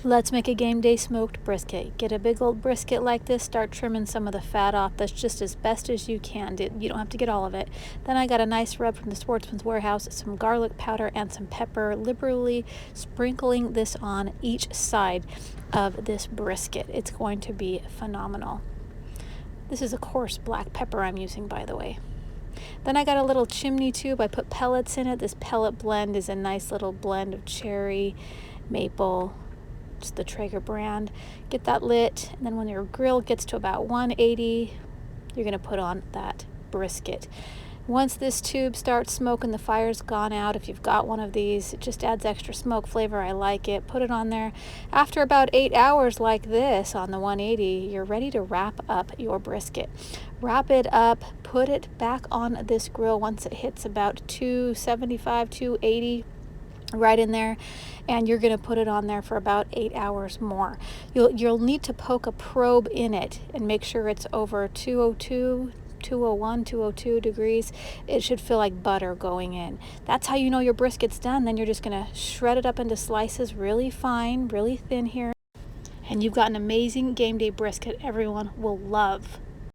Let's make a game day smoked brisket. Get a big old brisket like this, start trimming some of the fat off. That's just as best as you can. You don't have to get all of it. Then I got a nice rub from the Sportsman's warehouse, some garlic powder and some pepper, liberally sprinkling this on each side of this brisket. It's going to be phenomenal. This is a coarse black pepper I'm using, by the way. Then I got a little chimney tube. I put pellets in it. This pellet blend is a nice little blend of cherry, maple, it's the Traeger brand. Get that lit, and then when your grill gets to about 180, you're going to put on that brisket. Once this tube starts smoking, the fire's gone out. If you've got one of these, it just adds extra smoke flavor. I like it. Put it on there. After about 8 hours like this on the 180, you're ready to wrap up your brisket. Wrap it up, put it back on this grill once it hits about 275, 280. Right in there, and you're going to put it on there for about 8 hours more. You'll need to poke a probe in it and make sure it's over 202, 201, 202 degrees. It should feel like butter going in. That's how you know your brisket's done. Then you're just going to shred it up into slices really fine, really thin here, and you've got an amazing game day brisket everyone will love.